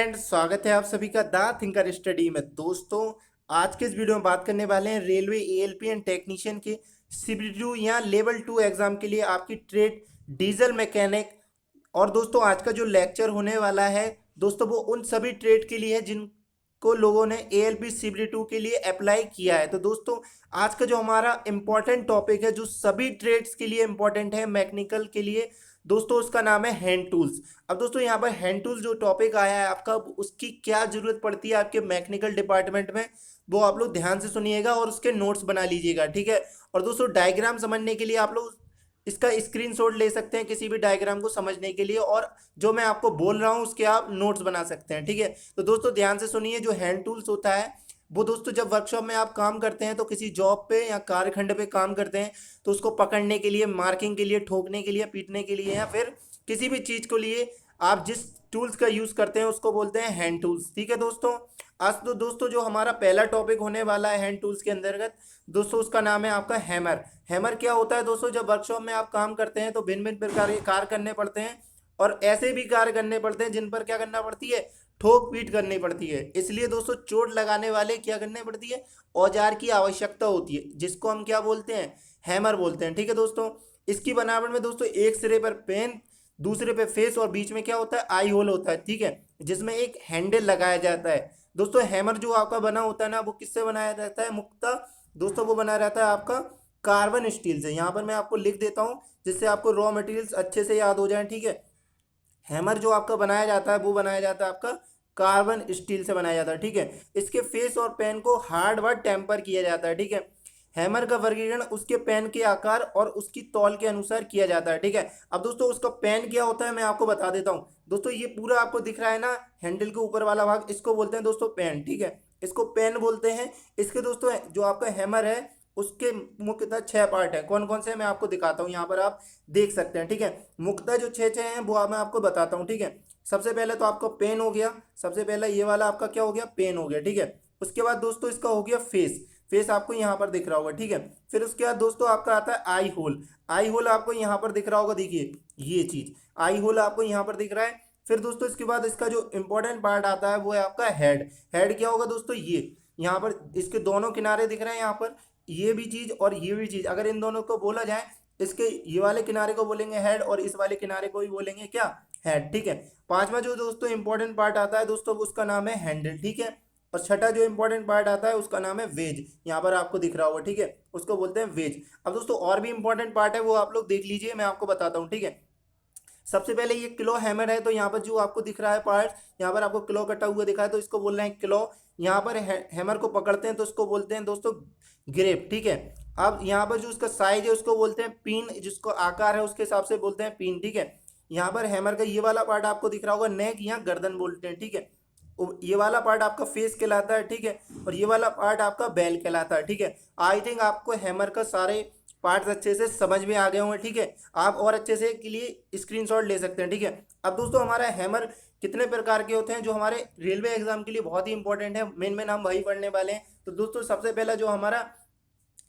Friends, स्वागत है आप सभी का द थिंकर स्टडी में। दोस्तों, आज के इस वीडियो में बात करने वाले हैं रेलवे एएलपी एंड टेक्नीशियन के CBT या लेवल 2 एग्जाम के लिए आपकी ट्रेड डीजल मैकेनिक। और दोस्तों, आज का जो लेक्चर होने वाला है दोस्तों, वो उन सभी ट्रेड के लिए है जिनको लोगों ने एएलपी CBT के लिए अप्लाई किया है। तो दोस्तों, आज का जो हमारा इंपॉर्टेंट टॉपिक है, जो सभी ट्रेड्स के लिए इंपॉर्टेंट है, मैकेनिकल के लिए दोस्तों, उसका नाम है हैंड टूल्स। अब दोस्तों, यहाँ पर हैंड टूल्स जो टॉपिक आया है आपका, उसकी क्या जरूरत पड़ती है आपके मैकेनिकल डिपार्टमेंट में, वो आप लोग ध्यान से सुनिएगा और उसके नोट्स बना लीजिएगा, ठीक है। और दोस्तों, डायग्राम समझने के लिए आप लोग इसका स्क्रीनशॉट ले सकते हैं किसी भी डायग्राम को समझने के लिए, और जो मैं आपको बोल रहा हूँ उसके आप नोट्स बना सकते हैं, ठीक है। तो दोस्तों, ध्यान से सुनिए। जो हैंड टूल्स होता है वो दोस्तों, जब वर्कशॉप में आप काम करते हैं तो किसी जॉब पे या कार्यखंड पे काम करते हैं, तो उसको पकड़ने के लिए, मार्किंग के लिए, ठोकने के लिए, पीटने के लिए, या फिर किसी भी चीज़ को लिए आप जिस टूल्स का यूज़ करते हैं उसको बोलते हैं हैंड टूल्स, ठीक है दोस्तों। आज तो दोस्तों, जो हमारा पहला टॉपिक होने वाला है हैंड टूल्स के अंतर्गत दोस्तों, उसका नाम है आपका हैमर। हैमर क्या होता है दोस्तों? जब वर्कशॉप में आप काम करते हैं तो भिन्न भिन्न प्रकार के कार्य करने पड़ते हैं, और ऐसे भी कार्य करने पड़ते हैं जिन पर क्या करना पड़ती है, ठोक पीट करनी पड़ती है। इसलिए दोस्तों, चोट लगाने वाले क्या करने पड़ती है, औजार की आवश्यकता होती है, जिसको हम क्या बोलते हैं, हैमर बोलते हैं, ठीक है दोस्तों। इसकी बनावट में दोस्तों, एक सिरे पर पेन, दूसरे पे फेस, और बीच में क्या होता है, आई होल होता है, ठीक है, जिसमें एक हैंडल लगाया जाता है। दोस्तों, हैमर जो आपका बना होता है ना, वो किससे बनाया जाता है मुख्यतः दोस्तों? वो बना रहता है आपका कार्बन स्टील से। यहाँ पर मैं आपको लिख देता हूँ जिससे आपको रॉ मटेरियल्स अच्छे से याद हो जाए, ठीक है। हैमर जो आपका बनाया जाता है वो बनाया जाता है आपका कार्बन स्टील से बनाया जाता है, ठीक है। इसके फेस और पेन को हार्ड व टेम्पर किया जाता है, ठीक है। हैमर का वर्गीकरण उसके पेन के आकार और उसकी तौल के अनुसार किया जाता है, ठीक है। अब दोस्तों, उसका पेन क्या होता है मैं आपको बता देता हूँ। दोस्तों, ये पूरा आपको दिख रहा है ना, हैंडल के ऊपर वाला भाग, इसको बोलते हैं दोस्तों पेन, ठीक है। इसको पेन बोलते हैं। इसके दोस्तों, जो आपका हैमर है उसके मुख्यतः 6 पार्ट है। कौन कौन से मैं आपको दिखाता हूँ, यहाँ पर आप देख सकते हैं, ठीक है। मुख्यतः जो छः छः हैं वो मैं आपको बताता हूँ, ठीक है। सबसे पहले तो आपका पेन हो गया, सबसे पहले ये वाला आपका क्या हो गया, पेन हो गया, ठीक है। उसके बाद दोस्तों, इसका हो गया फेस। फेस आपको यहाँ पर दिख रहा होगा, ठीक है। फिर उसके बाद दोस्तों, आपका आता है आई होल। आई होल आपको यहाँ पर दिख रहा होगा, देखिए ये चीज आई होल आपको यहाँ पर दिख रहा है। फिर दोस्तों, इसके बाद इसका जो इंपॉर्टेंट पार्ट आता है वो है आपका हेड। हेड क्या होगा दोस्तों? ये यहाँ पर इसके दोनों किनारे दिख रहे हैं, यहाँ पर ये भी चीज और ये भी चीज, अगर इन दोनों को बोला जाए, इसके ये वाले किनारे को बोलेंगे हेड और इस वाले किनारे को भी बोलेंगे क्या, हेड, ठीक है। पांचवा जो दोस्तों इंपॉर्टेंट पार्ट आता है दोस्तों, उसका नाम है हैंडल, ठीक है। और छठा जो इंपॉर्टेंट पार्ट आता है उसका नाम है वेज। यहाँ पर आपको दिख रहा होगा, ठीक है, उसको बोलते हैं वेज। अब दोस्तों, और भी इंपॉर्टेंट पार्ट है, वो आप लोग देख लीजिए, मैं आपको बताता हूँ, ठीक है। सबसे पहले ये किलो हैमर है, तो यहाँ पर जो आपको दिख रहा है पार्ट, यहाँ पर आपको किलो कटा हुआ दिखा है, तो इसको बोल रहे हैं किलो। यहाँ पर हैमर को पकड़ते हैं तो इसको बोलते हैं दोस्तों ग्रेप, ठीक है। अब यहाँ पर जो उसका साइज है उसको बोलते हैं पिन, जिसको आकार है उसके हिसाब से बोलते हैं पिन, ठीक है। यहाँ पर हैमर का ये वाला पार्ट आपको दिख रहा होगा नेक या गर्दन बोलते हैं, ठीक है। ये वाला पार्ट आपका फेस कहलाता है, ठीक है। और ये वाला पार्ट आपका बेल कहलाता है, ठीक है। आई थिंक आपको हैमर का सारे पार्ट्स अच्छे से समझ में आ गए होंगे, ठीक है। आप और अच्छे से के लिए स्क्रीनशॉट ले सकते हैं, ठीक है। अब दोस्तों, हमारा हैमर कितने प्रकार के होते हैं जो हमारे रेलवे एग्जाम के लिए बहुत ही इंपॉर्टेंट है, मेन हम वही पढ़ने वाले हैं। तो दोस्तों, सबसे पहला जो हमारा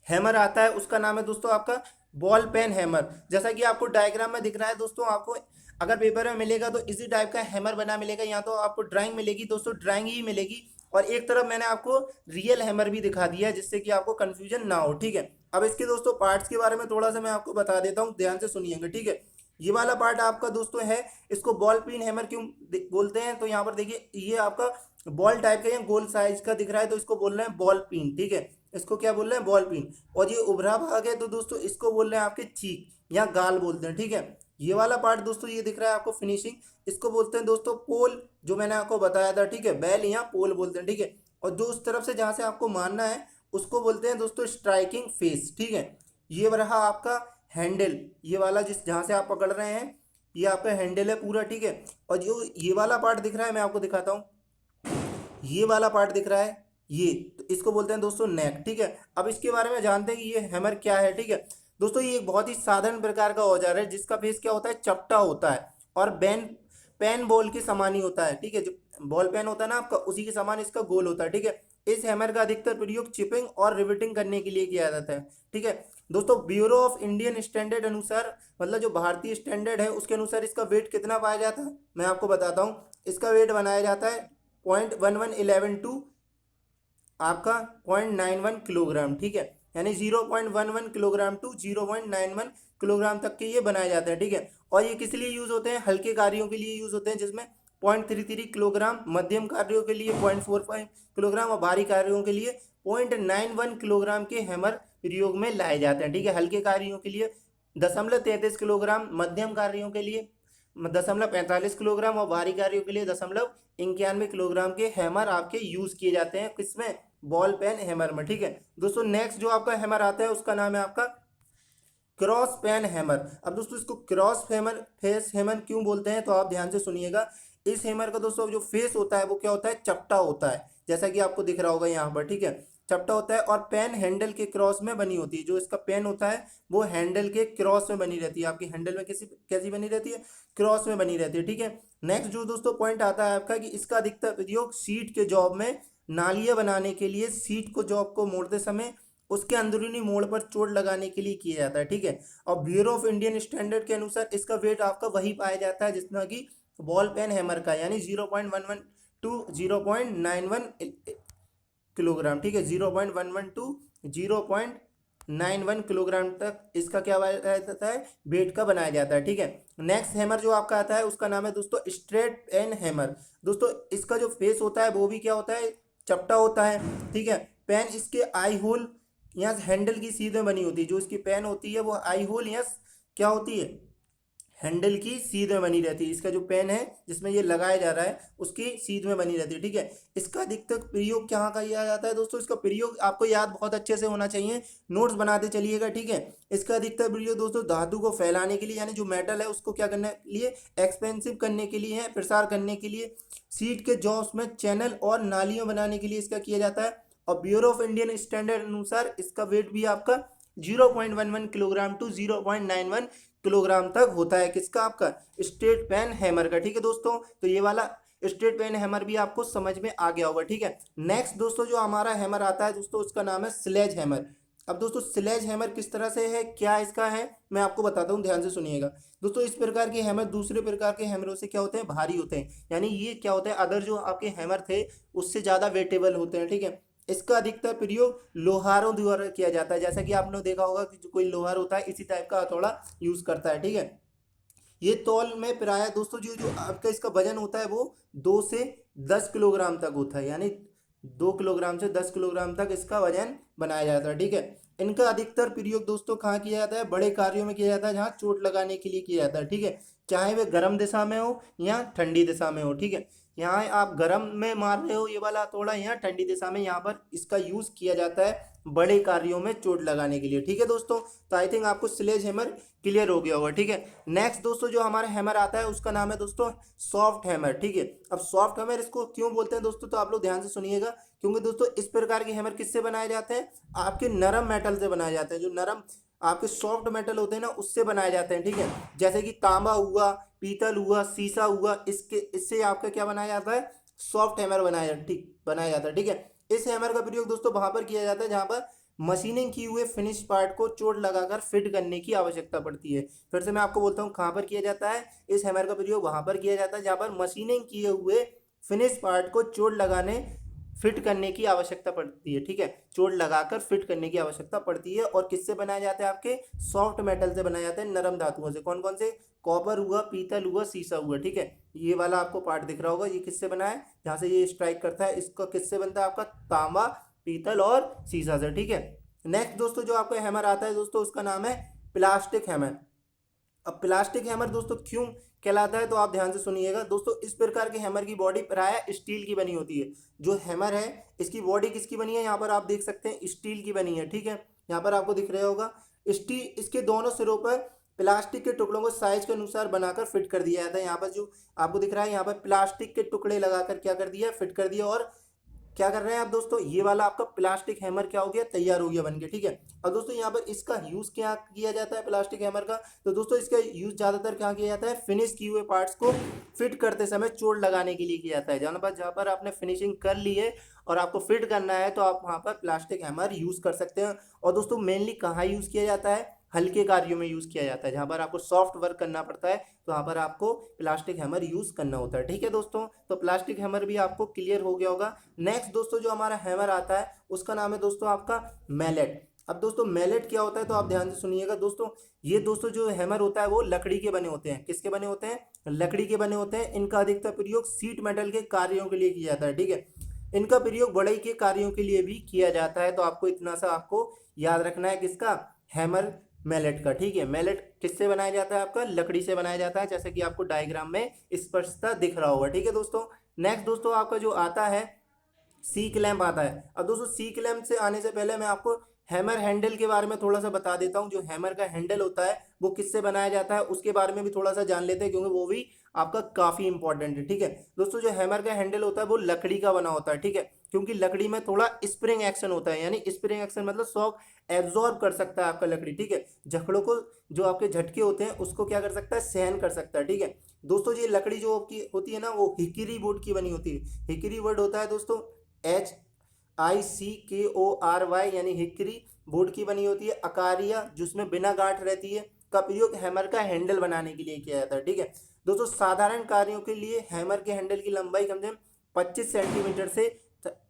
हैमर आता है उसका नाम है दोस्तों आपका बॉल पेन हैमर। जैसा कि आपको डायग्राम में दिख रहा है दोस्तों, आपको अगर पेपर में मिलेगा तो इसी टाइप का हैमर बना मिलेगा, या तो आपको ड्राइंग मिलेगी दोस्तों, ड्राइंग ही मिलेगी। और एक तरफ मैंने आपको रियल हैमर भी दिखा दिया है, जिससे कि आपको कंफ्यूजन ना हो, ठीक है। अब इसके दोस्तों पार्ट्स के बारे में थोड़ा सा मैं आपको बता देता हूँ, ध्यान से सुनिएगा, ठीक है। ये वाला पार्ट आपका दोस्तों है, इसको बॉल पिन हैमर क्यों बोलते हैं? तो यहाँ पर देखिए, ये आपका बॉल टाइप का या गोल साइज का दिख रहा है, तो इसको बोल रहे हैं बॉल पिन, ठीक है। इसको क्या बोल रहे हैं? Ball pin. और ये उभरा भाग है तो दोस्तों इसको बोल रहे हैं आपके चीक या गाल बोलते हैं, ठीक है। ये वाला पार्ट दोस्तों ये दिख रहा है आपको फिनिशिंग, इसको बोलते हैं दोस्तों पोल, जो मैंने आपको बताया था, ठीक है, बैल या पोल बोलते हैं, ठीक है। और जो उस तरफ से जहाँ से आपको मारना है उसको बोलते हैं दोस्तों स्ट्राइकिंग फेस, ठीक है। ये रहा आपका हैंडल, ये वाला जिस जहाँ से आप पकड़ रहे हैं, ये आपका हैंडल है पूरा, ठीक है। और जो ये वाला पार्ट दिख रहा है मैं आपको दिखाता हूँ, ये वाला पार्ट दिख रहा है, ये तो इसको बोलते हैं दोस्तों नेक, ठीक है। अब इसके बारे में जानते हैं कि ये हैमर क्या है, ठीक है दोस्तों। ये एक बहुत ही साधारण प्रकार का औजार है जिसका फेस क्या होता है, चपटा होता है, और पेन बॉल के समान ही होता है, ठीक है। जो बॉल पेन होता है ना आपका, उसी के समान इसका गोल होता है, ठीक है। इस हैमर का अधिकतर प्रयोग चिपिंग और रिवेटिंग करने के लिए किया जाता है, ठीक है दोस्तों। ब्यूरो ऑफ इंडियन स्टैंडर्ड अनुसार, मतलब जो भारतीय स्टैंडर्ड है उसके अनुसार इसका वेट कितना पाया जाता है मैं आपको बताता हूँ। इसका वेट बनाया जाता है 0.1111 टू आपका 0.91 किलोग्राम, ठीक है, यानी 0.11 किलोग्राम टू 0.91 किलोग्राम तक के ये बनाए जाते हैं, ठीक है। और ये किस लिए यूज होते हैं? हल्के कार्यों के लिए यूज होते हैं, जिसमें 0.33 किलोग्राम, मध्यम कार्यों के लिए 0.45 किलोग्राम और भारी कार्यों के लिए 0.91 किलोग्राम के हैमर प्रयोग में लाए जाते हैं, ठीक है। हल्के कार्यों के लिए 0.33 किलोग्राम, मध्यम कार्यों के लिए 0.45 किलोग्राम और भारी कार्यों के लिए 0.91 किलोग्राम के हैमर आपके यूज किए जाते हैं, किसमें? बॉल पेन हैमर में, ठीक है दोस्तों। नेक्स्ट जो आपका हैमर आता है उसका नाम है आपका क्रॉस पेन हैमर। अब दोस्तों इसको क्रॉस हैमर, फेस हैमर क्यों बोलते हैं, तो आप ध्यान से सुनिएगा। इस हैमर का दोस्तों जो फेस होता है वो क्या होता है? चपटा होता है, जैसा कि आपको दिख रहा होगा यहाँ पर, ठीक है, चपटा होता है। और पेन हैंडल के क्रॉस में बनी होती है। जो इसका पेन होता है वो हैंडल के क्रॉस में बनी रहती है। आपकी हैंडल में कैसी बनी रहती है? क्रॉस में बनी रहती है, ठीक है। नेक्स्ट जो दोस्तों पॉइंट आता है आपका कि इसका अधिकतर प्रयोग सीट के जॉब में नालियां बनाने के लिए, सीट को जॉब को मोड़ते समय उसके अंदरूनी मोड़ पर चोट लगाने के लिए किया जाता है, ठीक है। और ब्यूरो ऑफ इंडियन स्टैंडर्ड के अनुसार इसका वेट आपका वही पाया जाता है जितना कि बॉल पेन हैमर का, यानी 0.11 टू 0.91 किलोग्राम, ठीक है, 0.11 टू 0.91 किलोग्राम तक इसका क्या बनाया जाता है? वेट का बनाया जाता है, ठीक है। नेक्स्ट हैमर जो आपका आता है उसका नाम है दोस्तों स्ट्रेट पेन हैमर। दोस्तों इसका जो फेस होता है वो भी क्या होता है? चपटा होता है, ठीक है। पेन इसके आई होल या हैंडल की सीध में बनी होती है। जो इसकी पेन होती है वो आई होल या क्या होती है? हैंडल की सीध में बनी रहती है। इसका जो पेन है जिसमें ये लगाया जा रहा है उसकी सीध में बनी रहती है, ठीक है। इसका अधिकतर प्रयोग कहाँ का किया जाता है दोस्तों? इसका प्रयोग आपको याद बहुत अच्छे से होना चाहिए, नोट्स बनाते चलिएगा, ठीक है। इसका अधिकतर प्रयोग दोस्तों धातु को फैलाने के लिए, यानी जो मेटल है उसको क्या करने के लिए? एक्सपेंसिव करने के लिए है, प्रसार करने के लिए। सीट के जॉब्स में चैनल और नालियों बनाने के लिए इसका किया जाता है। और ब्यूरो ऑफ इंडियन स्टैंडर्ड अनुसार इसका वेट भी आपका 0.11 किलोग्राम टू 0.91 किलोग्राम तक होता है। किसका? आपका स्ट्रेट पेन हैमर का, ठीक है दोस्तों। तो ये वाला स्ट्रेट पेन हैमर भी आपको समझ में आ गया होगा, ठीक है। नेक्स्ट दोस्तों जो हमारा हैमर आता है दोस्तों उसका नाम है स्लेज हैमर। अब दोस्तों स्लेज हैमर किस तरह से है, क्या इसका है, मैं आपको बताता हूँ, ध्यान से सुनिएगा दोस्तों। इस प्रकार के हैमर दूसरे प्रकार के हैमरों से क्या होते हैं? भारी होते हैं, यानी ये क्या होता है? अदर जो आपके हैमर थे उससे ज़्यादा वेटेबल होते हैं, ठीक है। इसका अधिकतर प्रयोग लोहारों द्वारा किया जाता है, जैसा कि आपने देखा होगा कि जो कोई लोहार होता है इसी टाइप का हथौड़ा यूज करता है, ठीक है। ये तौल में प्राय दोस्तों जो जो आपका इसका वजन होता है वो 2 से 10 किलोग्राम तक होता है, यानी 2 किलोग्राम से 10 किलोग्राम तक इसका वजन बनाया जाता है, ठीक है। इनका अधिकतर प्रयोग दोस्तों कहाँ किया जाता है? बड़े कार्यों में किया जाता है, जहाँ चोट लगाने के लिए किया जाता है, ठीक है। चाहे वे गर्म दिशा में हो या ठंडी दिशा में हो, ठीक है। यहाँ आप गर्म में मार रहे हो ये वाला हथौड़ा, यहाँ ठंडी दिशा में यहाँ पर इसका यूज किया जाता है बड़े कार्यों में चोट लगाने के लिए, ठीक है दोस्तों। तो आई थिंक आपको स्लेज हैमर क्लियर हो गया होगा, ठीक है। नेक्स्ट दोस्तों जो हमारा हैमर आता है उसका नाम है दोस्तों सॉफ्ट हैमर, ठीक है। अब सॉफ्ट हैमर इसको क्यों बोलते हैं दोस्तों? तो आप लोग ध्यान से सुनिएगा, क्योंकि दोस्तों इस प्रकार के हैमर किससे बनाए जाते हैं? आपके नरम मेटल से बनाए जाते हैं। जो नरम आपके सॉफ्ट मेटल होते हैं ना उससे बनाए जाते हैं, ठीक है। जैसे कि तांबा हुआ, पीतल हुआ, शीशा हुआ, इससे आपका क्या बनाया जाता है? सॉफ्ट हैमर बनाया जाता है, ठीक है। इस हैमर का प्रयोग दोस्तों वहां पर किया जाता है जहां पर मशीनिंग किए हुए फिनिश पार्ट को चोट लगाकर फिट करने की आवश्यकता पड़ती है। फिर से मैं आपको बोलता हूँ कहाँ पर किया जाता है? इस हैमर का प्रयोग वहां पर किया जाता है जहां पर मशीनिंग किए हुए फिनिश पार्ट को चोट लगाने फिट करने की आवश्यकता पड़ती है, ठीक है। चोट लगाकर फिट करने की आवश्यकता पड़ती है। और किससे बनाया जाता है? आपके सॉफ्ट मेटल से बनाया जाता है, नरम धातुओं से। कौन कौन से? कॉपर हुआ, पीतल हुआ, शीशा हुआ, ठीक है। ये वाला आपको पार्ट दिख रहा होगा, ये किससे बना है? जहाँ से ये स्ट्राइक करता है इसका किससे बनता है? आपका तांबा, पीतल और शीशा से, ठीक है। नेक्स्ट दोस्तों जो आपका हैमर आता है दोस्तों उसका नाम है प्लास्टिक हैमर। अब प्लास्टिक हैमर दोस्तों क्यों कहलाता है? तो आप ध्यान से सुनिएगा दोस्तों। इस प्रकार के हैमर की बॉडी प्राय स्टील की बनी होती है। जो हैमर है इसकी बॉडी किसकी बनी है? यहाँ पर आप देख सकते हैं स्टील की बनी है, ठीक है। यहाँ पर आपको दिख रहा होगा स्टील। इसके दोनों सिरों पर प्लास्टिक के टुकड़ों को साइज के अनुसार बनाकर फिट कर दिया जाता है। यहाँ पर जो आपको दिख रहा है यहाँ पर प्लास्टिक के टुकड़े लगाकर क्या कर दिया? फिट कर दिया। और क्या कर रहे हैं आप दोस्तों? ये वाला आपका प्लास्टिक हैमर क्या हो गया? तैयार हो गया बन के, ठीक है। अब दोस्तों यहाँ पर इसका यूज क्या किया जाता है प्लास्टिक हैमर का? तो दोस्तों इसका यूज ज्यादातर क्या किया जाता है? फिनिश किए हुए पार्ट्स को फिट करते समय चोट लगाने के लिए किया जाता है। जहाँ पर आपने फिनिशिंग कर ली है और आपको फिट करना है तो आप वहाँ पर प्लास्टिक हैमर यूज कर सकते हैं। और दोस्तों मेनली कहाँ यूज किया जाता है? हल्के कार्यों में यूज़ किया जाता है। जहाँ पर आपको सॉफ्ट वर्क करना पड़ता है तो वहाँ पर आपको प्लास्टिक हैमर यूज़ करना होता है। ठीक है दोस्तों, तो प्लास्टिक हैमर भी आपको क्लियर हो गया होगा। नेक्स्ट दोस्तों जो हमारा हैमर आता है उसका नाम है दोस्तों आपका मैलेट। अब दोस्तों मैलेट क्या होता है तो आप ध्यान से सुनिएगा दोस्तों। ये दोस्तों जो हैमर होता है वो लकड़ी के बने होते हैं। किसके बने होते हैं? लकड़ी के बने होते हैं। इनका अधिकतर प्रयोग सीट मेटल के कार्यों के लिए किया जाता है। ठीक है, इनका प्रयोग बढ़ई के कार्यों के लिए भी किया जाता है। तो आपको इतना सा आपको याद रखना है किसका? हैमर मैलेट का। ठीक है, मैलेट किससे बनाया जाता है? आपका लकड़ी से बनाया जाता है, जैसे कि आपको डायग्राम में स्पष्टता दिख रहा होगा। ठीक है दोस्तों, नेक्स्ट दोस्तों आपका जो आता है सी क्लैंप आता है। अब दोस्तों सी क्लैंप से आने से पहले मैं आपको हैमर हैंडल के बारे में थोड़ा सा बता देता हूँ। जो हैमर का हैंडल होता है वो किससे बनाया जाता है उसके बारे में भी थोड़ा सा जान लेते हैं, क्योंकि वो भी आपका काफ़ी इंपॉर्टेंट है। ठीक है दोस्तों, जो हैमर का हैंडल होता है वो लकड़ी का बना होता है। ठीक है, क्योंकि लकड़ी में थोड़ा स्प्रिंग एक्शन होता है, यानी स्प्रिंग एक्शन मतलब शॉक एब्जॉर्ब कर सकता है आपका लकड़ी। ठीक है, झकड़ों को, जो आपके झटके होते हैं उसको क्या कर सकता है? सहन कर सकता है। ठीक है दोस्तों, ये लकड़ी जो आपकी होती है ना वो हिकिरी वुड की बनी होती है। हिकिरी वुड होता है दोस्तों HICKORY, यानी हिकरी वुड की बनी होती है। अकारिया जिसमें बिना गांठ रहती है, का प्रयोग हैमर का हैंडल बनाने के लिए किया जाता है। ठीक है दोस्तों, साधारण कार्यों के लिए हैमर के हैंडल की लंबाई कम से कम 25 सेंटीमीटर से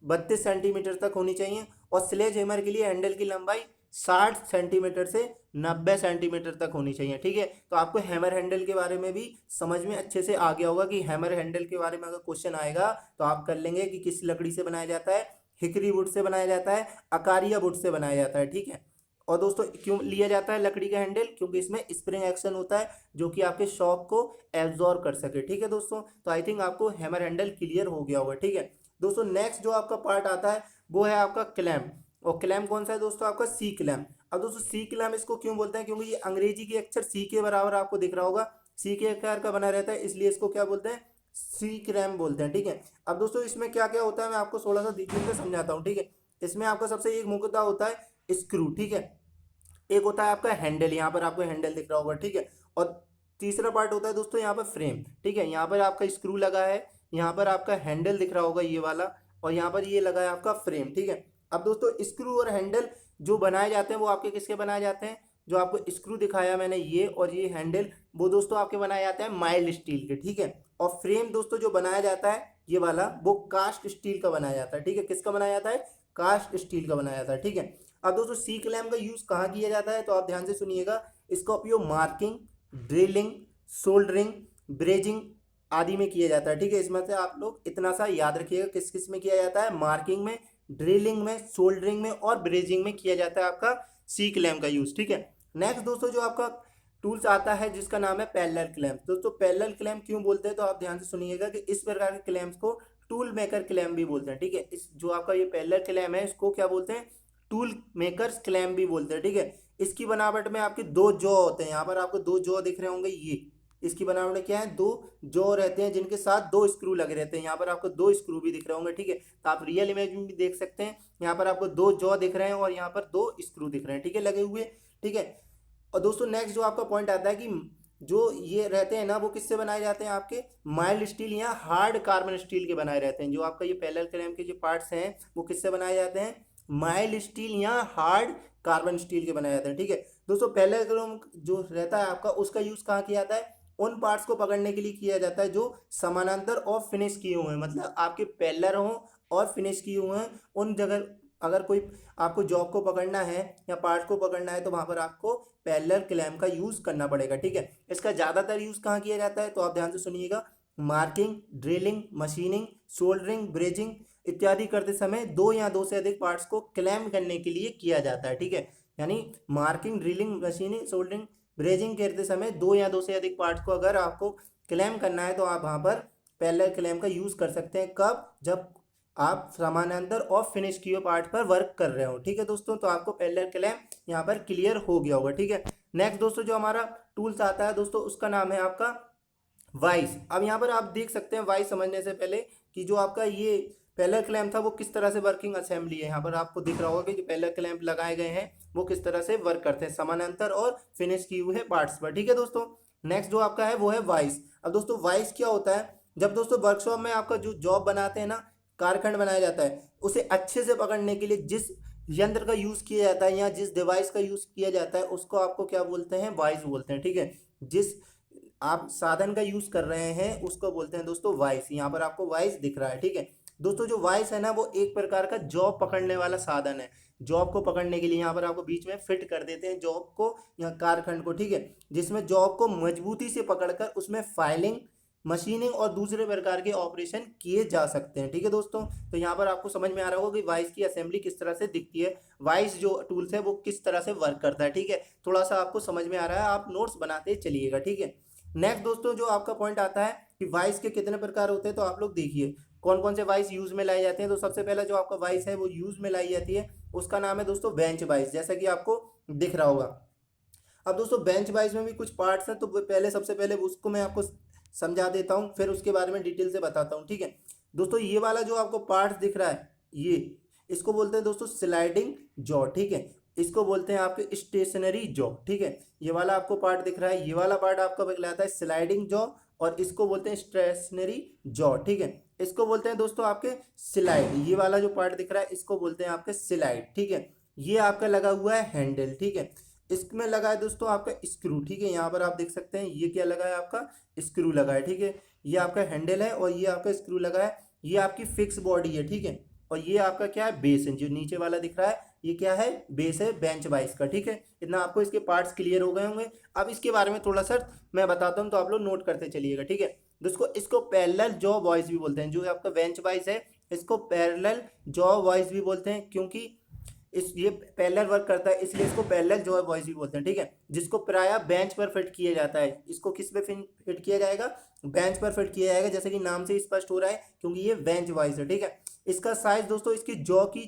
32 सेंटीमीटर तक होनी चाहिए, और स्लेज हैमर के लिए हैंडल की लंबाई 60 सेंटीमीटर से 90 सेंटीमीटर तक होनी चाहिए। ठीक है, तो आपको हैमर हैंडल के बारे में भी समझ में अच्छे से आ गया होगा कि हैमर हैंडल के बारे में अगर क्वेश्चन आएगा तो आप कर लेंगे कि किस लकड़ी से बनाया जाता है? हिकरी वुड से बनाया जाता है, अकारिया वुड से बनाया जाता है। ठीक है, और दोस्तों क्यों लिया जाता है लकड़ी का हैंडल? क्योंकि इसमें स्प्रिंग एक्शन होता है जो कि आपके शॉक को एब्जॉर्ब कर सके। ठीक है दोस्तों, तो आई थिंक आपको हैमर हैंडल क्लियर हो गया होगा। ठीक है दोस्तों, नेक्स्ट जो आपका पार्ट आता है वो है आपका क्लैम्प। और क्लैम्प कौन सा है दोस्तों? आपका सी क्लैम्प। अब दोस्तों सी क्लैम्प इसको क्यों बोलते हैं? क्योंकि ये अंग्रेजी के अक्षर सी के बराबर आपको दिख रहा होगा, सी के आकार का बना रहता है, इसलिए इसको क्या बोलते हैं? सी क्लैम्प बोलते हैं। ठीक है, अब दोस्तों इसमें क्या क्या होता है मैं आपको थोड़ा सा धीरे से समझाता हूँ। ठीक है, इसमें आपका सबसे एक मुख्यतः होता है स्क्रू। ठीक है, एक होता है आपका हैंडल, यहाँ पर आपको हैंडल दिख रहा होगा। ठीक है, और तीसरा पार्ट होता है दोस्तों यहाँ पर फ्रेम। ठीक है, यहाँ पर आपका स्क्रू लगा है, यहाँ पर आपका हैंडल दिख रहा होगा ये वाला, और यहाँ पर ये लगा है आपका फ्रेम। ठीक है, अब दोस्तों स्क्रू और हैंडल जो बनाए जाते हैं वो आपके किसके बनाए जाते हैं? जो आपको स्क्रू दिखाया मैंने ये और ये हैंडल, वो दोस्तों आपके बनाए जाते हैं माइल्ड स्टील के। ठीक है, और फ्रेम दोस्तों जो बनाया जाता है ये वाला, वो कास्ट स्टील का बनाया जाता है। ठीक है, किसका बनाया जाता है? कास्ट स्टील का बनाया जाता है। ठीक है, अब दोस्तों सी क्लैम्प का यूज कहाँ किया जाता है तो आप ध्यान से सुनिएगा। इसका उपयोग मार्किंग, ड्रिलिंग, सोल्डरिंग, ब्रेजिंग आदि में किया जाता है। ठीक है, इसमें से आप लोग इतना सा याद रखिएगा किस किस में किया जाता है? मार्किंग में, ड्रिलिंग में, सोल्डरिंग में और ब्रेजिंग में किया जाता है आपका सी क्लैम्प का यूज। ठीक है, नेक्स्ट दोस्तों जो आपका टूल्स आता है जिसका नाम है पैरेलल क्लैम्प। दोस्तों पैरेलल क्लैम्प क्यों बोलते हैं तो आप ध्यान से सुनिएगा कि इस प्रकार के क्लैम्प को टूल मेकर क्लैम्प भी बोलते हैं। ठीक है, इस जो आपका ये पैरेलल क्लैम्प है इसको क्या बोलते हैं? टूल मेकर्स क्लैम्प भी बोलते हैं। ठीक है, इसकी बनावट में आपके दो जॉ होते हैं। यहाँ पर आपको दो जॉ दिख रहे होंगे, ये इसकी बनावट क्या है? दो जॉ रहते हैं जिनके साथ दो स्क्रू लगे रहते हैं। यहाँ पर आपको दो स्क्रू भी दिख रहे होंगे। ठीक है, तो आप रियल इमेज में भी देख सकते हैं, यहाँ पर आपको दो जॉ दिख रहे हैं और यहाँ पर दो स्क्रू दिख रहे हैं। ठीक है, लगे हुए। ठीक है, और दोस्तों नेक्स्ट जो आपका पॉइंट आता है कि जो ये रहते हैं ना वो किससे बनाए जाते हैं? आपके माइल्ड स्टील या हार्ड कार्बन स्टील के बनाए रहते हैं। जो आपका ये पैरेलल क्लैम्प के जो पार्ट्स हैं वो किससे बनाए जाते हैं? माइल्ड स्टील या हार्ड कार्बन स्टील के बनाए जाते हैं। ठीक है दोस्तों, पैरेलल क्लैम्प जो रहता है आपका उसका यूज कहाँ किया जाता है? उन पार्ट्स को पकड़ने के लिए किया जाता है जो समानांतर और फिनिश किए हुए हैं, मतलब आपके पैरेलल हों और फिनिश किए हुए हैं उन जगह। अगर कोई आपको जॉब को पकड़ना है या पार्ट को पकड़ना है तो वहां पर आपको पैरेलल क्लैम्प का यूज करना पड़ेगा। ठीक है, इसका ज्यादातर यूज कहाँ किया जाता है तो आप ध्यान से सुनिएगा। Marking, drilling, machining, soldering, brazing इत्यादि करते समय दो या दो से अधिक पार्ट्स को क्लैम्प करने के लिए किया जाता है। ठीक है, यानी marking, drilling, machining, soldering, brazing करते समय दो या दो से अधिक पार्ट्स को अगर आपको क्लैम्प करना है तो आप वहां पर पैरेलल क्लैम्प का यूज कर सकते हैं। कब? जब आप समानांतर और फिनिश किए पार्ट पर वर्क कर रहे हो। ठीक है दोस्तों, तो आपको पैरेलल क्लैम्प यहाँ पर क्लियर हो गया होगा। ठीक है, नेक्स्ट दोस्तों जो हमारा टूल्स आता है दोस्तों उसका नाम है आपका वाइस। अब यहाँ पर आप देख सकते हैं वाइस समझने से पहले कि जो आपका ये पैरेलल क्लैम्प था वो किस तरह से वर्किंग असेंबली है। यहाँ पर आपको दिख रहा होगा कि जो पैरेलल क्लैम्प लगाए गए हैं वो किस तरह से वर्क करते हैं समानांतर और फिनिश किए हुए पार्ट्स पर। ठीक है दोस्तों, नेक्स्ट जो आपका है वो है वाइस। अब दोस्तों वाइस क्या होता है? जब दोस्तों वर्कशॉप में आपका जो जॉब बनाते हैं ना, कारखंड बनाया जाता है, उसे अच्छे से पकड़ने के लिए जिस यंत्र का यूज किया जाता है या जिस डिवाइस का यूज किया जाता है उसको आपको क्या बोलते हैं, वॉइस बोलते हैं। ठीक है, जिस आप साधन का यूज कर रहे हैं उसको बोलते हैं दोस्तों वॉइस। यहाँ पर आपको वॉइस दिख रहा है। ठीक है दोस्तों, जो वॉइस है ना वो एक प्रकार का जॉब पकड़ने वाला साधन है। जॉब को पकड़ने के लिए यहाँ पर आपको बीच में फिट कर देते हैं जॉब को या कारखंड को। ठीक है, जिसमें जॉब को मजबूती से पकड़कर उसमें फाइलिंग, मशीनिंग और दूसरे प्रकार के ऑपरेशन किए जा सकते हैं। ठीक है दोस्तों, तो यहाँ पर आपको समझ में आ रहा होगा कि वॉइस की असेंबली किस तरह से दिखती है, वॉइस जो टूल्स है वो किस तरह से वर्क करता है। ठीक है, थोड़ा सा आपको समझ में आ रहा है, आप नोट्स बनाते चलिएगा। ठीक है, नेक्स्ट दोस्तों जो आपका पॉइंट आता है कि वॉइस के कितने प्रकार होते हैं, तो आप लोग देखिए कौन कौन से वॉइस यूज में लाए जाते हैं। तो सबसे पहला जो आपका वॉइस है वो यूज में लाई जाती है, उसका नाम है दोस्तों बेंच वॉइस, जैसा कि आपको दिख रहा होगा। अब दोस्तों बेंच वाइज में भी कुछ पार्ट्स हैं, तो पहले सबसे पहले उसको मैं आपको समझा देता हूँ, फिर उसके बारे में डिटेल से बताता हूँ। ठीक है दोस्तों, ये वाला जो आपको पार्ट्स दिख रहा है, ये इसको बोलते हैं दोस्तों स्लाइडिंग जॉ। ठीक है, इसको बोलते हैं आपके स्टेशनरी जॉ। ठीक है, ये वाला आपको पार्ट दिख रहा है, ये वाला पार्ट आपका कहलाता है स्लाइडिंग जॉ, और इसको बोलते हैं स्टेशनरी जॉ। ठीक है, इसको बोलते हैं दोस्तों आपके स्लाइड। ये वाला जो पार्ट दिख रहा है इसको बोलते हैं आपके स्लाइड। ठीक है, ये आपका लगा हुआ है हैंडल। ठीक है, इसमें लगा है दोस्तों आपका स्क्रू। ठीक है, यहाँ पर आप देख सकते हैं ये क्या लगा है, आपका स्क्रू लगा है। ठीक है, ये आपका हैंडल है और ये आपका स्क्रू लगा है, ये आपकी फिक्स बॉडी है। ठीक है, और ये आपका क्या है, बेस है। जो नीचे वाला दिख रहा है ये क्या है, बेस है बेंच वाइस का। ठीक है, इतना आपको इसके पार्ट्स क्लियर हो गए होंगे। अब इसके बारे में थोड़ा सा मैं बताता हूँ, तो आप लोग नोट करते चलिएगा। ठीक है दोस्तों, इसको पैरेलल जॉ वॉइस भी बोलते हैं। जो आपका बेंच वाइस है इसको पैरेलल जॉ वॉइस भी बोलते हैं, क्योंकि इस ये पैरेलल वर्क करता है, इसलिए इसको पैरेलल जॉ वॉइस भी बोलते हैं। ठीक है, जिसको प्रायः बेंच पर फिट किया जाता है। इसको किस पे फिट किया जाएगा, बेंच पर फिट किया जाएगा, जैसे कि नाम से स्पष्ट हो रहा है, क्योंकि ये बेंच वॉइस है। ठीक है, इसका साइज दोस्तों इसकी जॉ की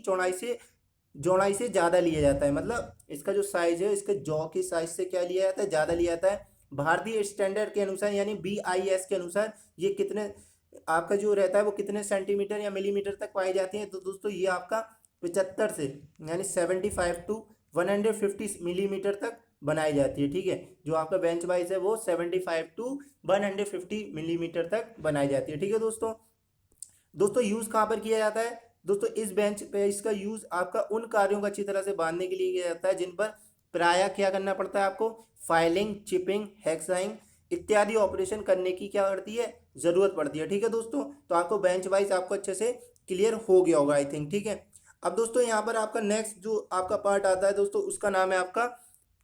चौड़ाई से ज़्यादा लिया जाता है। मतलब इसका जो साइज है इसके जॉ की साइज से क्या लिया जाता है, ज़्यादा लिया जाता है। भारतीय स्टैंडर्ड के अनुसार यानी BIS के अनुसार ये कितने आपका जो रहता है वो कितने सेंटीमीटर या मिलीमीटर तक पाई जाती है, तो दोस्तों ये आपका 75 से यानी 75 टू 150 मिलीमीटर तक बनाई जाती है। ठीक है, जो आपका बेंच वाइज है वो 75 टू 150 मिलीमीटर तक बनाई जाती है। ठीक है दोस्तों, यूज़ कहाँ पर किया जाता है दोस्तों, इस बेंच पे इसका यूज़ आपका उन कार्यों को अच्छी तरह से बांधने के लिए किया जाता है जिन पर प्रायः क्या करना पड़ता है आपको, फाइलिंग, चिपिंग, हेक्साइंग इत्यादि ऑपरेशन करने की क्या करती है, ज़रूरत पड़ती है। ठीक है दोस्तों, तो आपको बेंच वाइज आपको अच्छे से क्लियर हो गया होगा आई थिंक। ठीक है, अब दोस्तों यहाँ पर आपका नेक्स्ट जो आपका पार्ट आता है दोस्तों, उसका नाम है आपका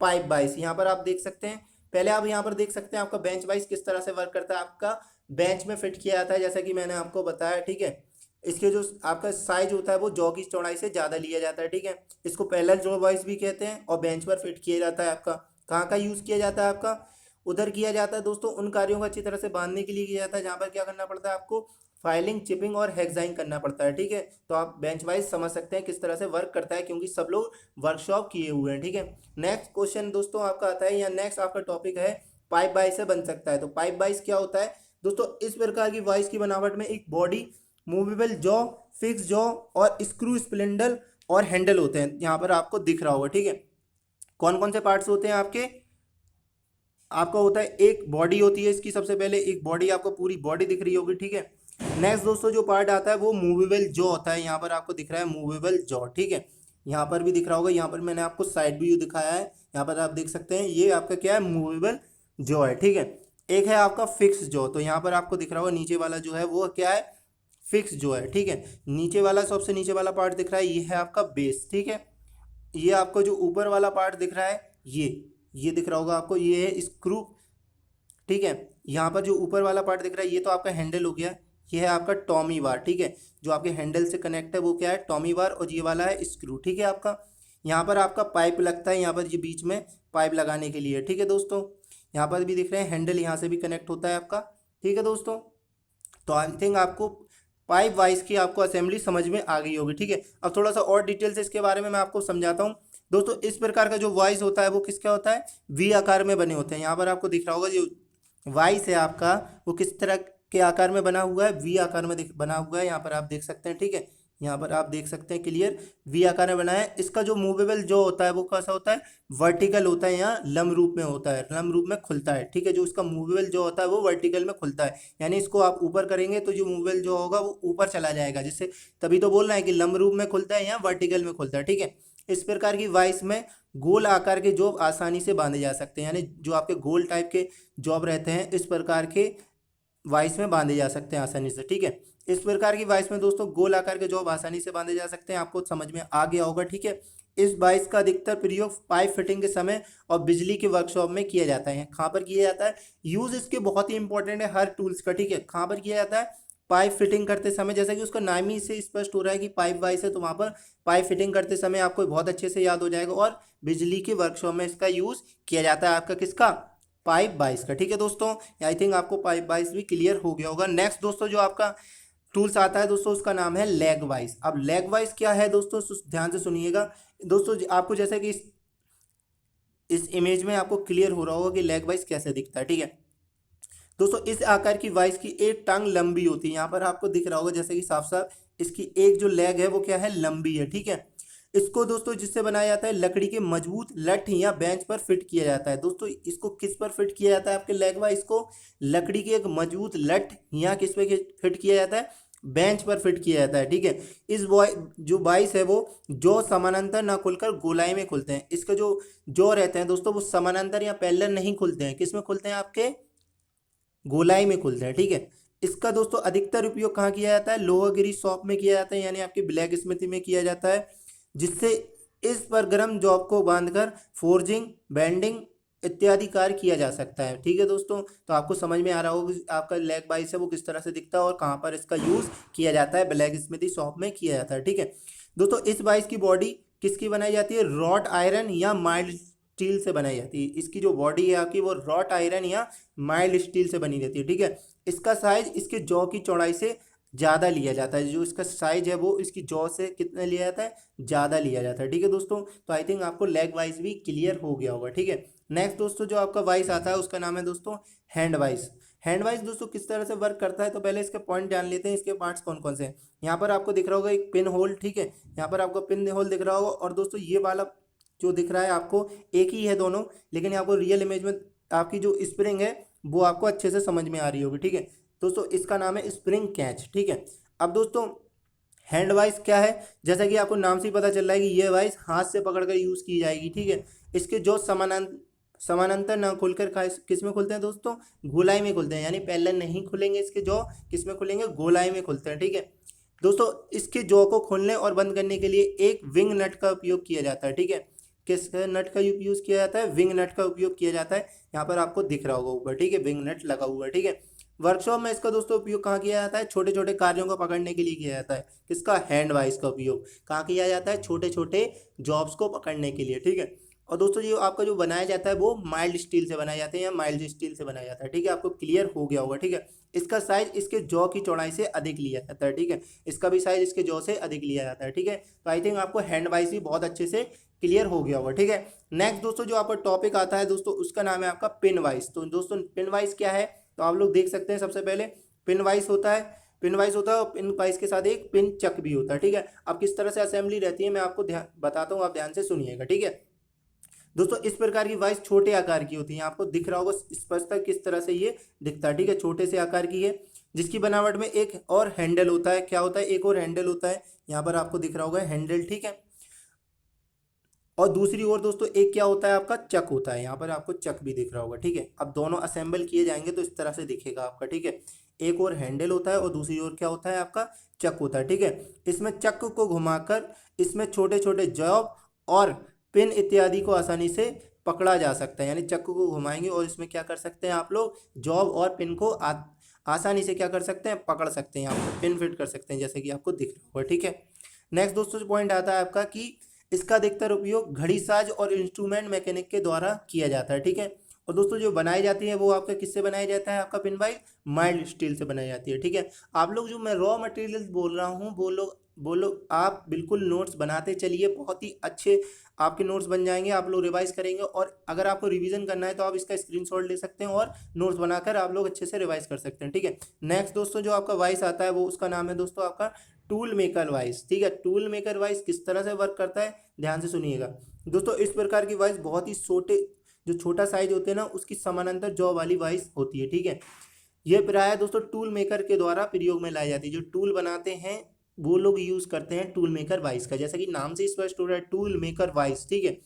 पाइप वाइज। यहाँ पर आप देख सकते हैं, पहले आप यहाँ पर देख सकते हैं आपका बेंच वाइज किस तरह से वर्क करता है। आपका बेंच में फिट किया जाता है, जैसा कि मैंने आपको बताया। ठीक है, इसके जो आपका साइज होता है वो जॉ की चौड़ाई से ज़्यादा लिया जाता है। ठीक है, इसको पैरेलल जॉ वाइज भी कहते हैं, और बेंच पर फिट किया जाता है। आपका कहाँ का यूज़ किया जाता है, आपका उधर किया जाता है दोस्तों, उन कार्यों को अच्छी तरह से बांधने के लिए किया जाता है जहाँ पर क्या करना पड़ता है आपको, फाइलिंग, चिपिंग और हेक्साइंग करना पड़ता है। ठीक है, तो आप बेंच वाइज समझ सकते हैं किस तरह से वर्क करता है, क्योंकि सब लोग वर्कशॉप किए हुए हैं। ठीक है, नेक्स्ट क्वेश्चन दोस्तों आपका आता है, या नेक्स्ट आपका टॉपिक है पाइप वाइज से बन सकता है। तो पाइप वाइज क्या होता है दोस्तों, इस प्रकार की वाइज की बनावट में एक body, movable jaw, fix jaw और स्क्रू, स्प्लिंडल और हैंडल होते हैं। यहाँ पर आपको दिख रहा होगा। ठीक है, कौन कौन से पार्ट्स होते हैं आपके, आपका होता है एक बॉडी होती है इसकी, सबसे पहले एक बॉडी, आपको पूरी बॉडी दिख रही होगी। ठीक है, नेक्स्ट दोस्तों जो पार्ट आता है वो मूवेबल जॉ होता है। यहाँ पर आपको दिख रहा है मूवेबल जॉ। ठीक है, यहाँ पर भी दिख रहा होगा, यहाँ पर मैंने आपको साइड व्यू दिखाया है, यहाँ पर आप देख सकते हैं, ये आपका क्या है, मूवेबल जॉ है। ठीक है, एक है आपका फिक्स जॉ, तो यहाँ पर आपको दिख रहा होगा नीचे वाला जो है वो क्या है, फिक्स जो है। ठीक है, नीचे वाला सबसे नीचे वाला पार्ट दिख रहा है, ये है आपका बेस। ठीक है, ये आपको जो ऊपर वाला पार्ट दिख रहा है, ये दिख रहा होगा आपको, ये है स्क्रू। ठीक है, यहाँ पर जो ऊपर वाला पार्ट दिख रहा है ये तो आपका हैंडल हो गया, ये है आपका टॉमी बार। ठीक है, जो आपके हैंडल से कनेक्ट है वो क्या है, टॉमी बार, और ये वाला है स्क्रू। ठीक है, आपका यहाँ पर आपका पाइप लगता है, यहाँ पर ये बीच में पाइप लगाने के लिए। ठीक है दोस्तों, यहाँ पर भी दिख रहे हैं हैंडल, यहाँ से भी कनेक्ट होता है आपका। ठीक है दोस्तों, तो आई थिंक आपको पाइप वाइज की आपको असेंबली समझ में आ गई होगी। ठीक है, अब थोड़ा सा और डिटेल से इसके बारे में मैं आपको समझाता हूँ दोस्तों। इस प्रकार का जो वॉइस होता है वो किसका होता है, वी आकार में बने होते हैं। यहाँ पर आपको दिख रहा होगा जो वॉइस है आपका वो किस तरह के आकार में बना हुआ है, वी आकार में बना हुआ है, यहाँ पर आप देख सकते हैं। ठीक है, यहाँ पर आप देख सकते हैं क्लियर, वी आकार में बना है। इसका जो मूवेबल जो होता है वो कैसा होता है, वर्टिकल होता है, यहाँ लंब रूप में होता है, लंब रूप में खुलता है। ठीक है, जो इसका मूवेबल जो होता है वो वर्टिकल में खुलता है, यानी इसको आप ऊपर करेंगे तो जो मूवेबल जो होगा वो ऊपर चला जाएगा, जिससे तभी तो बोल रहे हैं कि लंब रूप में खुलता है या वर्टिकल में खुलता है। ठीक है, इस प्रकार की वाइस में गोल आकार के जॉब आसानी से बांधे जा सकते हैं, यानी जो आपके गोल टाइप के जॉब रहते हैं इस प्रकार के वाइस में बांधे जा सकते हैं आसानी से। ठीक है, इस प्रकार की वाइस में दोस्तों गोल आकार के जॉब आसानी से बांधे जा सकते हैं, आपको समझ में आ गया होगा। ठीक है, इस वाइस का अधिकतर प्रयोग पाइप फिटिंग के समय और बिजली के वर्कशॉप में किया जाता है। कहाँ पर किया जाता है? यूज इसके बहुत ही इंपॉर्टेंट है हर टूल्स का। ठीक है, कहाँ पर किया जाता है? पाइप फिटिंग करते समय, जैसा कि उसका नाम ही से स्पष्ट हो रहा है कि पाइप वाइस है, तो वहाँ पर पाइप फिटिंग करते समय आपको बहुत अच्छे से याद हो जाएगा। और बिजली के वर्कशॉप में इसका यूज किया जाता है आपका किसका? पाइप वाइस का। ठीक है दोस्तों, आई थिंक आपको पाइप वाइस भी क्लियर हो गया होगा। नेक्स्ट दोस्तों जो आपका टूल्स आता है दोस्तों उसका नाम है लेग वाइस। अब लेग वाइस क्या है दोस्तों, ध्यान से सुनिएगा दोस्तों। आपको जैसा कि इस इमेज में आपको क्लियर हो रहा होगा कि लेग वाइस कैसे दिखता है। ठीक है दोस्तों, इस आकार की वाइस की एक टांग लंबी होती है, यहाँ पर आपको दिख रहा होगा जैसे कि साफ साफ इसकी एक जो लेग है वो क्या है? लंबी है। ठीक है, इसको दोस्तों जिससे बनाया जाता है लकड़ी के मजबूत लठ या बेंच पर फिट किया जाता है। दोस्तों इसको किस पर फिट किया जाता है? आपके लेग वाइस को लकड़ी के एक मजबूत लठ या किस पे फिट किया जाता है? बेंच पर फिट किया जाता है। ठीक है, इस जो वाइस है वो जो समानांतर ना खुलकर गोलाई में खुलते हैं। इसके जो रहते हैं दोस्तों वो समानांतर या पैरेलल नहीं खुलते हैं, किस में खुलते हैं? आपके गोलाई में खुलते हैं। ठीक है, इसका दोस्तों अधिकतर उपयोग कहाँ किया जाता है? लोहागिरी शॉप में किया जाता है, यानी आपकी ब्लैक स्मिथी में किया जाता है, जिससे इस पर गर्म जॉब को बांधकर फोर्जिंग, बेंडिंग इत्यादि कार्य किया जा सकता है। ठीक है दोस्तों, तो आपको समझ में आ रहा होगा कि आपका लेग वाइस है वो किस तरह से दिखता है और कहाँ पर इसका यूज किया जाता है। ब्लैक स्मिथी शॉप में किया जाता है। ठीक है दोस्तों, इस वाइस की बॉडी किसकी बनाई जाती है? रॉट आयरन या माइल्ड स्टील से बनाई जाती है। इसकी जो बॉडी है आपकी वो रॉट आयरन या माइल्ड स्टील से बनी रहती है। ठीक है, इसका साइज इसके जॉ की चौड़ाई से ज़्यादा लिया जाता है। जो इसका साइज है वो इसकी जॉ से कितना लिया जाता है? ज़्यादा लिया जाता है। ठीक है दोस्तों, तो आई थिंक आपको लेग वाइस भी क्लियर हो गया होगा। ठीक है, नेक्स्ट दोस्तों जो आपका वाइस आता है उसका नाम है दोस्तों हैंड वाइस। हैंड वाइस दोस्तों किस तरह से वर्क करता है, तो पहले इसके पॉइंट जान लेते हैं, इसके पार्ट्स कौन कौन से हैं। यहाँ पर आपको दिख रहा होगा एक पिन होल। ठीक है, यहाँ पर आपको पिन होल दिख रहा होगा, और दोस्तों ये वाला जो दिख रहा है आपको एक ही है दोनों, लेकिन आपको रियल इमेज में आपकी जो स्प्रिंग है वो आपको अच्छे से समझ में आ रही होगी। ठीक है दोस्तों, इसका नाम है स्प्रिंग कैच। ठीक है, अब दोस्तों हैंड वाइस क्या है, जैसा कि आपको नाम से ही पता चल रहा है कि ये वाइस हाथ से पकड़कर यूज की जाएगी। ठीक है, इसके जो समानांतर ना खुलकर किस में खुलते हैं दोस्तों? गोलाई में खुलते हैं, यानी पैरेलल नहीं खुलेंगे इसके जॉ, किस में खुलेंगे? गोलाई में खुलते हैं। ठीक है दोस्तों, इसके जॉ को खोलने और बंद करने के लिए एक विंग नट का उपयोग किया जाता है। ठीक है, किस नट का यूज किया जाता है? विंग नट का उपयोग किया जाता है। यहाँ पर आपको दिख रहा होगा ऊपर। ठीक है, विंग नट लगा हुआ है। ठीक है, वर्कशॉप में इसका दोस्तों उपयोग कहाँ किया जाता है? छोटे छोटे कार्यों को पकड़ने के लिए किया जाता है। किसका? हैंड वाइस का उपयोग कहाँ किया जाता है? छोटे छोटे जॉब्स को पकड़ने के लिए। ठीक है, और दोस्तों जो आपका जो बनाया जाता है वो माइल्ड स्टील से बनाया जाता है या माइल्ड स्टील से बनाया जाता है। ठीक है, आपको क्लियर हो गया होगा। ठीक है, इसका साइज इसके जॉ की चौड़ाई से अधिक लिया जाता है। ठीक है, इसका भी साइज इसके जॉ से अधिक लिया जाता है। ठीक है, तो आई थिंक आपको हैंड वाइस भी बहुत अच्छे से क्लियर हो गया होगा। ठीक है, नेक्स्ट दोस्तों जो आपका टॉपिक आता है दोस्तों उसका नाम है आपका पिन वाइस। तो दोस्तों पिन वाइस क्या है, तो आप लोग देख सकते हैं सबसे पहले पिन वाइस होता है, पिन वाइस होता है और पिन वाइस के साथ एक पिन चक भी होता है। ठीक है, अब किस तरह से असेंबली रहती है मैं आपको बताता हूँ, आप ध्यान से सुनिएगा। ठीक है दोस्तों, इस प्रकार की वाइस छोटे आकार की होती है, आपको दिख रहा होगा स्पष्टता किस तरह से ये दिखता है। ठीक है, छोटे से आकार की है, जिसकी बनावट में एक और हैंडल होता है। क्या होता है? एक और हैंडल होता है, यहाँ पर आपको दिख रहा होगा हैंडल। ठीक है, और दूसरी ओर दोस्तों एक क्या होता है? आपका चक होता है, यहाँ पर आपको चक भी दिख रहा होगा। ठीक है, अब दोनों असेंबल किए जाएंगे तो इस तरह से दिखेगा आपका। ठीक है, एक और हैंडल होता है और दूसरी ओर क्या होता है? आपका चक होता है। ठीक है, इसमें चक को घुमाकर इसमें छोटे छोटे जॉब और पिन इत्यादि को आसानी से पकड़ा जा सकता है, यानी चक्कू को घुमाएंगे और इसमें क्या कर सकते हैं आप लोग? जॉब और पिन को आसानी से क्या कर सकते हैं? पकड़ सकते हैं, आप पिन फिट कर सकते हैं, जैसे कि आपको दिख रहा होगा। ठीक है, नेक्स्ट दोस्तों जो पॉइंट आता है आपका कि इसका अधिकतर उपयोग घड़ी साज और इंस्ट्रूमेंट मैकेनिक के द्वारा किया जाता है। ठीक है, और दोस्तों जो बनाई जाती है वो आपका किससे बनाया जाता है? आपका पिन वाइस माइल्ड स्टील से बनाई जाती है। ठीक है, आप लोग जो मैं रॉ मटेरियल्स बोल रहा हूँ वो लोग आप बिल्कुल नोट्स बनाते चलिए, बहुत ही अच्छे आपके नोट्स बन जाएंगे। आप लोग रिवाइज करेंगे और अगर आपको रिवीजन करना है तो आप इसका स्क्रीनशॉट ले सकते हैं और नोट्स बनाकर आप लोग अच्छे से रिवाइज कर सकते हैं। ठीक है, नेक्स्ट दोस्तों जो आपका वाइस आता है वो उसका नाम है दोस्तों आपका टूल मेकर वाइस। ठीक है, टूल मेकर वाइस किस तरह से वर्क करता है ध्यान से सुनिएगा दोस्तों। इस प्रकार की वाइस बहुत ही जो छोटा साइज होते हैं ना उसकी समानांतर जॉ वाली वाइस होती है। ठीक है, यह प्राय दोस्तों टूल मेकर के द्वारा प्रयोग में लाई जाती है। जो टूल बनाते हैं वो लोग यूज़ करते हैं टूल मेकर वाइस का, जैसा कि नाम से स्पष्ट हो रहा है टूल मेकर वाइस, ठीक है।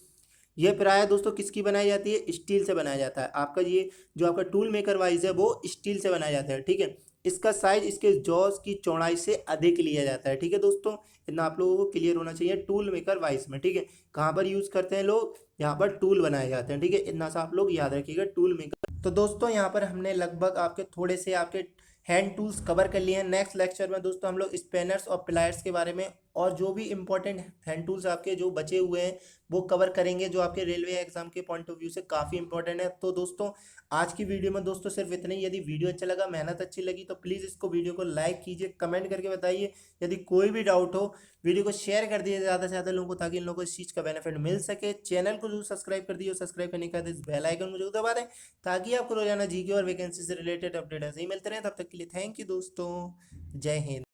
यह प्रायः दोस्तों किसकी बनाई जाती है, स्टील से बनाया जाता है। आपका ये जो आपका टूल मेकर वाइज है वो स्टील से बनाया जाता है, ठीक है। इसका साइज इसके जॉस की चौड़ाई से अधिक लिया जाता है, ठीक है दोस्तों। इतना आप लोगों को क्लियर होना चाहिए टूल मेकर वाइज में, ठीक है। कहाँ पर यूज करते हैं लोग, यहाँ पर टूल बनाए जाते हैं, ठीक है। इतना सा आप लोग याद रखिएगा टूल मेकर। तो दोस्तों यहाँ पर हमने लगभग आपके थोड़े से आपके हैंड टूल्स कवर कर लिए हैं। नेक्स्ट लेक्चर में दोस्तों हम लोग स्पेनर्स और प्लायर्स के बारे में और जो भी इंपॉर्टेंट हैंड टूल्स आपके जो बचे हुए हैं वो कवर करेंगे, जो आपके रेलवे एग्जाम के पॉइंट ऑफ व्यू से काफ़ी इंपॉर्टेंट है। तो दोस्तों आज की वीडियो में दोस्तों सिर्फ इतना ही। यदि वीडियो अच्छा लगा, मेहनत अच्छी लगी तो प्लीज़ इसको वीडियो को लाइक कीजिए, कमेंट करके बताइए। यदि कोई भी डाउट हो वीडियो को शेयर कर दीजिए ज़्यादा से ज़्यादा लोगों को, ताकि इन लोगों को इस चीज़ का बेनिफिट मिल सके। चैनल को जरूर सब्सक्राइब कर दीजिए, सब्सक्राइब करने के बाद इस बेल आइकन को जरूर दबा दें, ताकि आपको रोजाना जीके और वैकेंसी से रिलेटेड अपडेट ऐसे ही मिलते रहे। तब तक के लिए थैंक यू दोस्तों, जय हिंद।